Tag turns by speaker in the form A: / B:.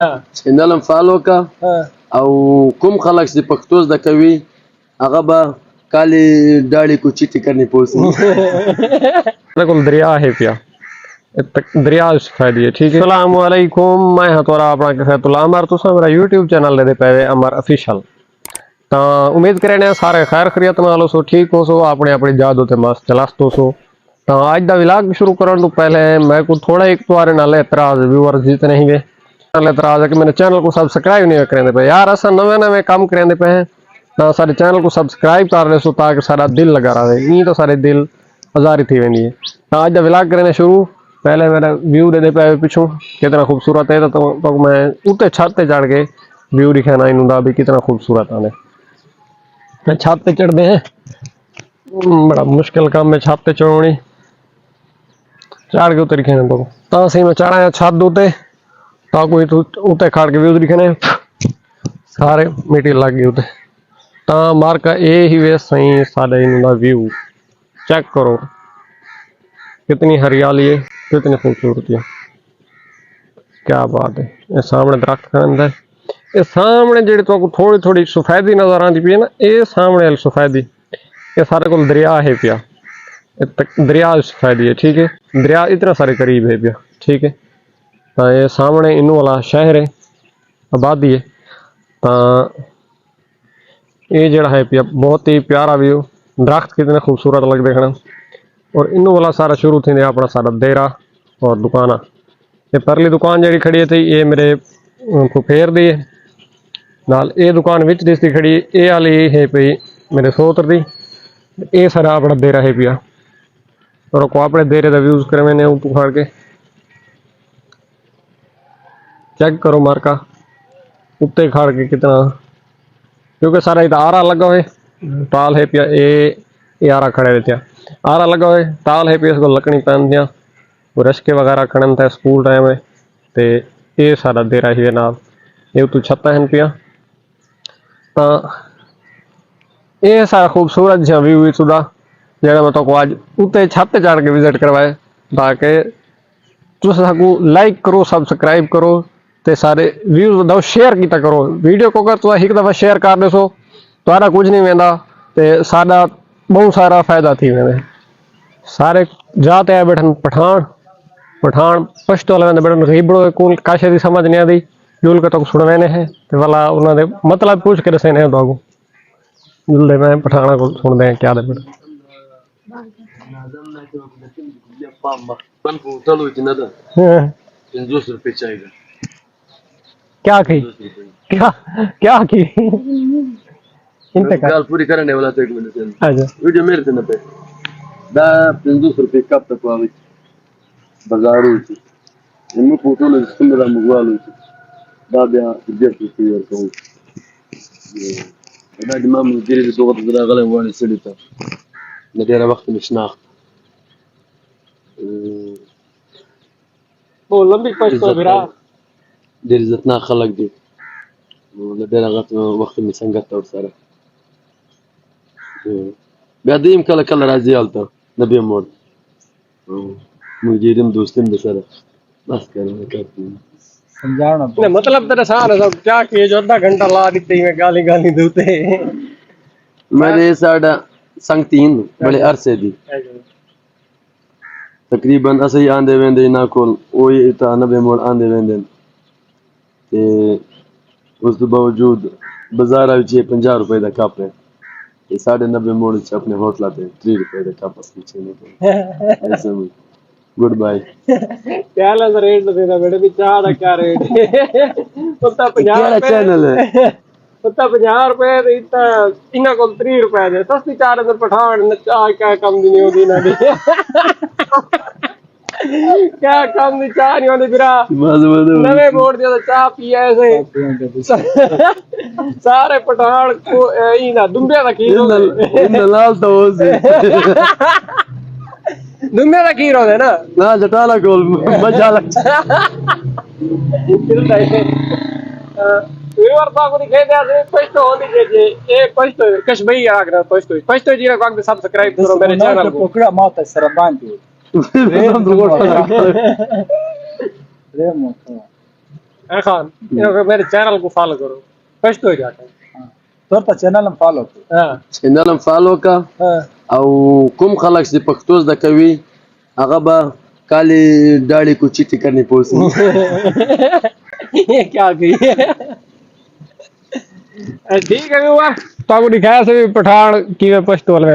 A: Channel follow کا او کوم خلک چې پښتو زده کوي هغه به کالی داڑھی کو چیٹی کرنی پوسی
B: बिल्कुल दरिया है पिया दरिया फैदी है ठीक है। अस्सलाम वालेकुम, मैं हां तोरा अपना कैफेतुल्ला अमर तुसा मेरा यूट्यूब चैनल दे पे अमर ऑफिशियल। तो उम्मीद करें सारे खैर खैरियत नाल सो ठीक हो सो अपने अपनी जादू ते मस्त चलास्तो सो। तो आज दा व्लॉग शुरू करने तो पहले मैं को थोड़ा एक तुम्हारे नाल एतराज व्यूअर्स जितने ही गए एतराज है कि मेरे चैनल को सब्सक्राइब नहीं करेंगे पे यार, असा नवे नवे काम करेंगे पे तो सारे चैनल को सब्सक्राइब कर रहे सो ताकि सारा दिल लगा रहे, नहीं तो सारे दिल आजारी थी वेंदी है। तो आज दा व्लॉग करने शुरू पहले मेरा व्यू दे पे पिछू कितना खूबसूरत है तो मैं उत्ते छत पे चढ़ के व्यू दिखाना इनका भी कितना खूबसूरत है। मैं छत पे चढ़ते हैं, बड़ा मुश्किल काम है छत पे चढ़नी, चढ़ के उतर दिखाने तो सही मैं चढ़ा है छत उते तो कोई उते खड़ के व्यू दिखाने सारे मिट्टी लग गई उते तो मार का ये ही वे सही साढ़े इनका व्यू चेक करो कितनी हरियाली है, कितनी खूबसूरती है, क्या बात है। ये सामने दरख्त का अंदर ये सामने जी तो थोड़ी थोड़ी सफेदी नजर आती पी है ना, ये सामने सफेदी ये सारे को दरिया है पिया, दरिया सफेदी है ठीक है। दरिया इतना सारे करीब है पिया ठीक है। तो ये सामने इनू वाला शहर है आबादी है। तो ये जड़ा है पिया बहुत ही प्यारा व्यू, दरख्त कितने खूबसूरत लग देखना और इनू वाला सारा शुरू थी अपना सारा देरा और दुकाना। ये परली दुकान जी खड़ी थी ये मेरे फुफेर दी है नाल, ये दुकान विच दिसती खड़ी ये वाली है पई मेरे सोत्र दी, ये सारा अपना देरा है पिया और को अपने देरे का व्यूज करे मैंने उखाड़ के चेक करो मार्का उत्ते खाड़ के कितना, क्योंकि सारा इधर आरा लगा हुए टाल है पिया ये आरा खड़े रहते आरा लगा हुए टाल है पिया इसको लकड़ी पहन दिया वो रश्के वगैरह खड़न था स्कूल टाइम में ते ये सारा देरा ही नाल ये तू छत्ता है पिया। तो ये सारा खूबसूरत जहा व्यू सुधा जरा मैं तो को आज उत्ते छत चढ़ के विजिट करवाए ताकि तुस सकू लाइक करो सब्सक्राइब करो ते सारे व्यूज बताओ शेयर किया करो वीडियो को अगर तुम एक दफा शेयर कर दो तुम्हारा कुछ नहीं वेंदा ते साडा बहुत सारा फायदा थी वेंदे। सारे जाते है बैठन पठान पठान पश्तो वाले बैठन गरीबड़ो को काशे दी समझ नहीं आती जुल के तो सुनवेने है ते वाला उन्होंने मतलब पूछ के दसे ने तो जुल मैं पठाना को सुनते हैं क्या दे बैठ क्या की क्या क्या की
A: गाल पूरी करने वाला तो 1 मिनट अच्छा वीडियो मेरे थे ना पे दा 500 रुपए कब तक आवे बाजार होती इनमें फोटो ले सुंदर मुगवाल होती दा बया जस्ट क्लियर को انا دمام مدير الضغط ده غلط وانا سلطه ندير وقت مش ناخ
B: वो लंबी पश्तो बिरा
A: دير ذاتنا خلق دي ندير وقت مسنقط اور سره بعدين كلا كلا راضي alta نبي مور مديرم دوستم بسره बस करना करती
B: समझाना मतलब तेरा सारा सब क्या किए जो आधा घंटा ला देते में गाली गाली देते
A: मेरे साड़ा संग 3 बड़े अरसे दी तकरीबन असही आंदे वेंदे ना कोल ओही इता 90 मोड़ आंदे वेंदे ते उस बावजूद बाजार विच 50 रुपए दा कप है ये 90 मोड़ च अपने होटल पे 3 रुपए दा कप पीछे नहीं ऐसे गुड बाय
B: क्या ला रेट देना बेटे भी चाह दा क्या रेट पता 50 रुपए
A: चैनल है
B: पता 50 रुपए ते इतना इना को 3 रुपए दे सस्ती चार अंदर पठान चाह क्या कम दी नहीं होगी ना क्या कम दी चाह नहीं होती बिरा नवे बोर्ड दिया तो चाह पिया ऐसे सारे पठान को इना दुंबिया दा खीर
A: इन लाल तो से
B: दुंबिया दा खीर होता है ना
A: ना जटाला कोल मजा लग
B: व्यूअर को दिखे दे ऐसे पश्तो होनी चाहिए ये पश्तो कश भाई आग रहा पश्तो जी को आगे सब्सक्राइब करो मेरे चैनल को
C: पकड़ा मौत सरबान रे मोटा
B: खान मेरे चैनल को फॉलो करो कष्ट हो जाता है
C: तो په چینل هم فالو کړئ
B: हाँ
A: چینل هم فالو کا
B: हाँ
A: او کوم خلک چې پښتو زده کوي هغه به کالی ڈاڑی کو چیٹی کرنی پوسی
B: ये क्या गई ठीक है हुआ तो आपको दिखाया सभी पठान की पश्तो वाले